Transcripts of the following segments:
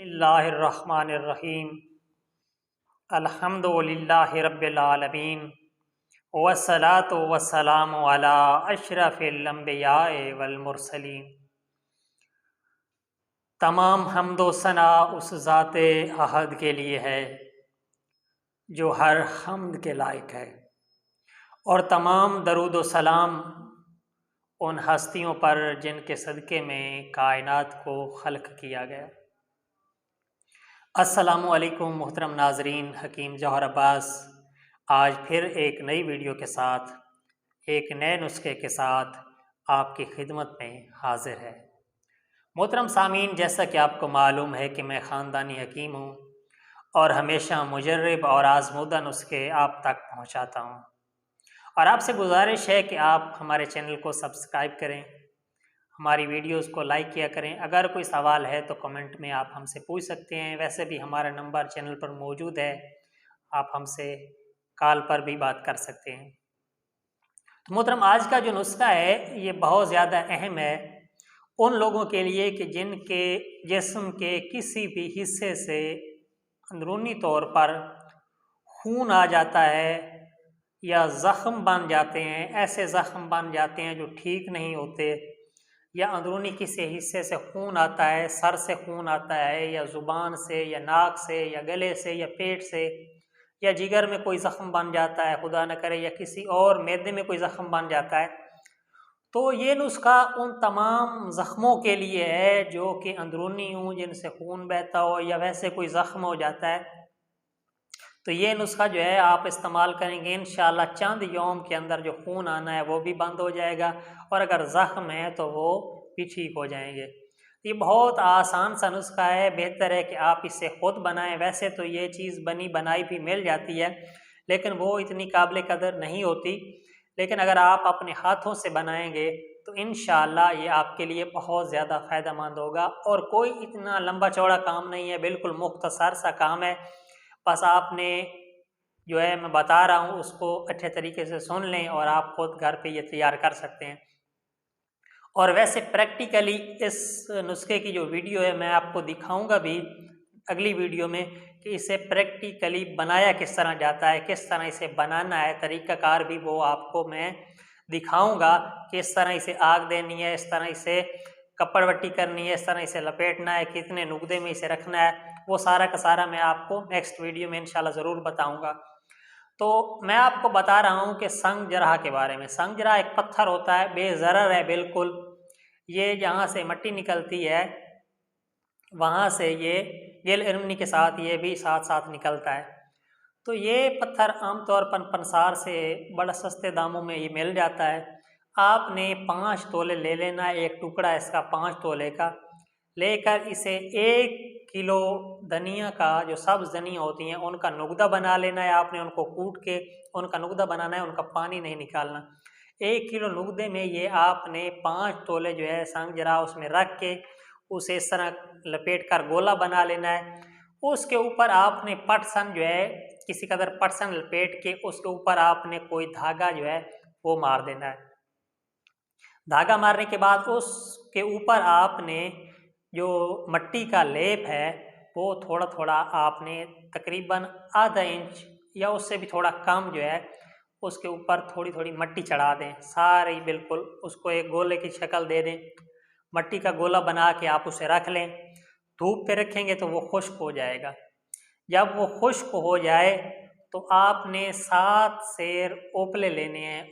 बिस्मिल्लाहिर्रहमानिर्रहीम अल्हम्दुलिल्लाहि रब्बिल आलमीन वस्सलातु वस्सलामु अला अशरफिल अंबियाए वल मुरसलीन। तमाम हम्दो सना उस ज़ाते अहद के लिए है जो हर हम्द के लायक है, और तमाम दरूद व सलाम उन हस्तियों पर जिनके सदक़े में कायनात को खल्क़ किया गया। अस्सलामु अलैकुम मोहतरम नाजरीन, हकीम जौहर अब्बास आज फिर एक नई वीडियो के साथ, एक नए नुस्खे के साथ आपकी खिदमत में हाजिर है। मोहतरम सामीन, जैसा कि आपको मालूम है कि मैं ख़ानदानी हकीम हूँ और हमेशा मुजर्रब और आज़मूदा नुस्खे आप तक पहुँचाता हूँ, और आपसे गुजारिश है कि आप हमारे चैनल को सब्सक्राइब करें, हमारी वीडियोस को लाइक किया करें। अगर कोई सवाल है तो कमेंट में आप हमसे पूछ सकते हैं। वैसे भी हमारा नंबर चैनल पर मौजूद है, आप हमसे कॉल पर भी बात कर सकते हैं। तो मोहतरम, आज का जो नुस्खा है ये बहुत ज़्यादा अहम है उन लोगों के लिए कि जिनके जिस्म के किसी भी हिस्से से अंदरूनी तौर पर खून आ जाता है या ज़ख़्म बन जाते हैं। ऐसे ज़ख़्म बन जाते हैं जो ठीक नहीं होते, या अंदरूनी किसी हिस्से से खून आता है, सर से खून आता है, या ज़ुबान से, या नाक से, या गले से, या पेट से, या जिगर में कोई ज़ख़्म बन जाता है खुदा न करे, या किसी और मैदे में कोई ज़ख़्म बन जाता है। तो ये नुस्खा उन तमाम ज़ख़्मों के लिए है जो कि अंदरूनी हों, जिनसे खून बहता हो, या वैसे कोई ज़ख़्म हो जाता है। तो ये नुस्खा जो है आप इस्तेमाल करेंगे, इंशाअल्लाह चंद यौम के अंदर जो खून आना है वो भी बंद हो जाएगा, और अगर ज़ख़्म है तो वो भी ठीक हो जाएंगे। ये बहुत आसान सा नुस्खा है, बेहतर है कि आप इसे ख़ुद बनाएं। वैसे तो ये चीज़ बनी बनाई भी मिल जाती है, लेकिन वो इतनी काबिल कदर नहीं होती। लेकिन अगर आप अपने हाथों से बनाएंगे तो इंशाअल्लाह ये आपके लिए बहुत ज़्यादा फ़ायदेमंद होगा, और कोई इतना लंबा चौड़ा काम नहीं है, बिल्कुल मुख्तसर सा काम है। बस आपने जो है मैं बता रहा हूँ उसको अच्छे तरीके से सुन लें, और आप खुद घर पे ये तैयार कर सकते हैं। और वैसे प्रैक्टिकली इस नुस्खे की जो वीडियो है मैं आपको दिखाऊंगा भी अगली वीडियो में कि इसे प्रैक्टिकली बनाया किस तरह जाता है, किस तरह इसे बनाना है, तरीक़ाकार भी वो आपको मैं दिखाऊंगा कि इस तरह इसे आग देनी है, इस तरह इसे कपड़वट्टी करनी है, इस तरह इसे लपेटना है, कितने नुक्दे में इसे रखना है, वो सारा का सारा मैं आपको नेक्स्ट वीडियो में इंशाल्लाह ज़रूर बताऊंगा। तो मैं आपको बता रहा हूँ कि संग जराह के बारे में। संग जराह एक पत्थर होता है, बेज़रर है बिल्कुल। ये जहाँ से मिट्टी निकलती है वहाँ से ये गिल इरमनी के साथ ये भी साथ साथ निकलता है। तो ये पत्थर आमतौर पर पंसार से बड़ा सस्ते दामों में ये मिल जाता है। आपने 5 तोले ले लेना है, एक टुकड़ा इसका 5 तोले का लेकर इसे 1 किलो धनिया का, जो सब्ज़ धनिया होती हैं उनका नुकदा बना लेना है। आपने उनको कूट के उनका नुकदा बनाना है, उनका पानी नहीं निकालना। 1 किलो नुकदे में ये आपने 5 तोले जो है संग जरा उसमें रख के उसे इस तरह लपेट कर गोला बना लेना है। उसके ऊपर आपने पटसन जो है किसी कदर पटसन लपेट के उसके ऊपर आपने कोई धागा जो है वो मार देना है। धागा मारने के बाद उसके ऊपर आपने जो मिट्टी का लेप है वो थोड़ा थोड़ा आपने तकरीबन आधा इंच या उससे भी थोड़ा कम जो है उसके ऊपर थोड़ी थोड़ी मिट्टी चढ़ा दें, सारी बिल्कुल उसको एक गोले की शक्ल दे दें। मिट्टी का गोला बना के आप उसे रख लें। धूप पे रखेंगे तो वो खुश्क हो जाएगा। जब वो खुश्क हो जाए तो आपने 7 सेर ओपले लेने हैं।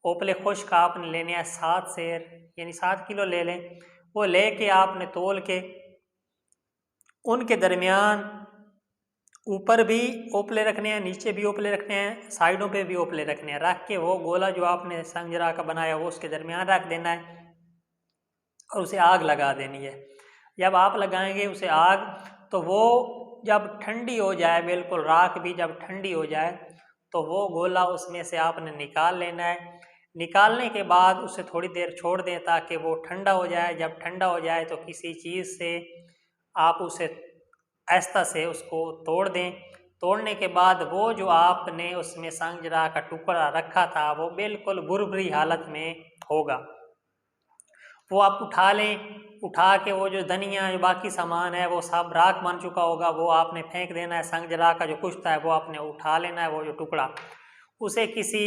ओपले खुश्क आपने लेने हैं 7 सेर, यानी 7 किलो ले लें। वो लेके आपने तोल के उनके दरमियान ऊपर भी ओपले रखने हैं, नीचे भी ओपले रखने हैं, साइडों पे भी ओपले रखने हैं। रख के वो गोला जो आपने संजरा का बनाया वो उसके दरमियान रख देना है और उसे आग लगा देनी है। जब आप लगाएंगे उसे आग, तो वो जब ठंडी हो जाए, बिल्कुल राख भी जब ठंडी हो जाए तो वो गोला उसमें से आपने निकाल लेना है। निकालने के बाद उसे थोड़ी देर छोड़ दें ताकि वो ठंडा हो जाए। जब ठंडा हो जाए तो किसी चीज़ से आप उसे आहिस्ता से उसको तोड़ दें। तोड़ने के बाद वो जो आपने उसमें संजरा का टुकड़ा रखा था वो बिल्कुल भुरभुरी हालत में होगा। वो आप उठा लें। उठा के वो जो धनिया जो बाकी सामान है वो सब राख बन चुका होगा, वो आपने फेंक देना है। संग जला का जो कुश्ता है वो आपने उठा लेना है, वो जो टुकड़ा, उसे किसी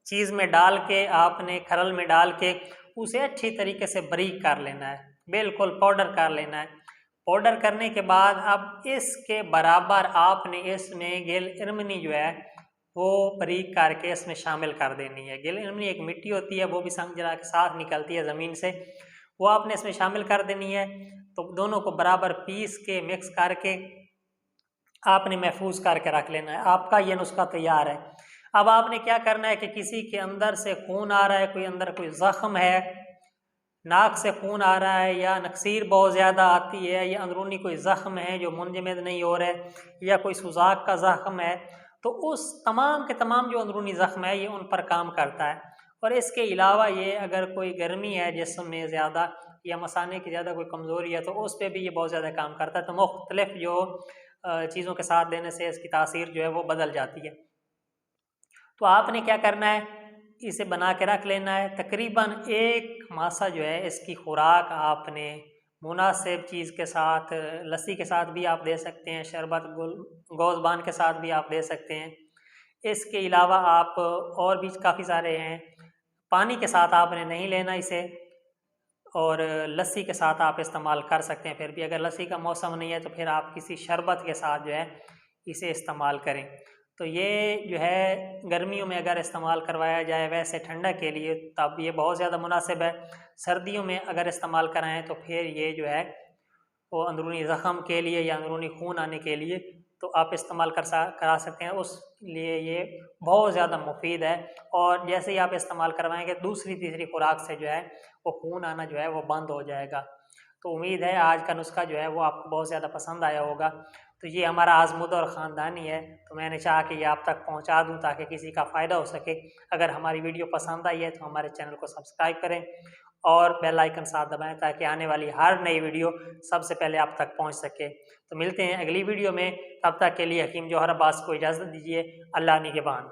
चीज़ में डाल के, आपने खरल में डाल के उसे अच्छी तरीके से बारीक कर लेना है, बिल्कुल पाउडर कर लेना है। पाउडर करने के बाद अब इसके बराबर आपने इसमें गिल इरमनी जो है वो बारीक करके इसमें शामिल कर देनी है। गिल इरमनी एक मिट्टी होती है, वो भी संग जला के साथ निकलती है ज़मीन से, वो आपने इसमें शामिल कर देनी है। तो दोनों को बराबर पीस के मिक्स करके आपने महफूज करके रख लेना है। आपका ये नुस्खा तैयार है। अब आपने क्या करना है कि किसी के अंदर से खून आ रहा है, कोई अंदर कोई ज़ख्म है, नाक से खून आ रहा है, या नक्सीर बहुत ज़्यादा आती है, या अंदरूनी कोई ज़ख्म है जो मुंजमद नहीं हो रहा है, या कोई सुजाक का ज़ख्म है, तो उस तमाम के तमाम जो अंदरूनी ज़ख्म है ये उन पर काम करता है। और इसके अलावा ये अगर कोई गर्मी है जिस्म में ज़्यादा, या मसाने की ज़्यादा कोई कमज़ोरी है, तो उस पर भी ये बहुत ज़्यादा काम करता है। तो मुख्तलिफ जो चीज़ों के साथ देने से इसकी तासीर जो है वो बदल जाती है। तो आपने क्या करना है, इसे बना के रख लेना है। तकरीबन एक मासा जो है इसकी खुराक आपने मुनासिब चीज़ के साथ, लस्सी के साथ भी आप दे सकते हैं, शरबत गोज़बान के साथ भी आप दे सकते हैं। इसके अलावा आप और भी काफ़ी सारे हैं। पानी के साथ आपने नहीं लेना इसे, और लस्सी के साथ आप इस्तेमाल कर सकते हैं। फिर भी अगर लस्सी का मौसम नहीं है तो फिर आप किसी शरबत के साथ जो है इसे इस्तेमाल करें। तो ये जो है गर्मियों में अगर इस्तेमाल करवाया जाए, वैसे ठंडा के लिए तब ये बहुत ज़्यादा मुनासिब है। सर्दियों में अगर इस्तेमाल कराएं तो फिर ये जो है वो अंदरूनी ज़ख़म के लिए या अंदरूनी खून आने के लिए तो आप इस्तेमाल करा सकते हैं। उस लिए ये बहुत ज़्यादा मुफीद है। और जैसे ही आप इस्तेमाल करवाएंगे दूसरी तीसरी खुराक से जो है वो खून आना जो है वो बंद हो जाएगा। तो उम्मीद है आज का नुस्खा जो है वो आपको बहुत ज़्यादा पसंद आया होगा। तो ये हमारा आज़मुदा और ख़ानदानी है, तो मैंने चाहा कि ये आप तक पहुंचा दूं ताकि किसी का फ़ायदा हो सके। अगर हमारी वीडियो पसंद आई है तो हमारे चैनल को सब्सक्राइब करें और बेल आइकन साथ दबाएं ताकि आने वाली हर नई वीडियो सबसे पहले आप तक पहुंच सके। तो मिलते हैं अगली वीडियो में, तब तक के लिए हकीम जौहर अब्बास को इजाज़त दीजिए। अल्लाह निगहबान।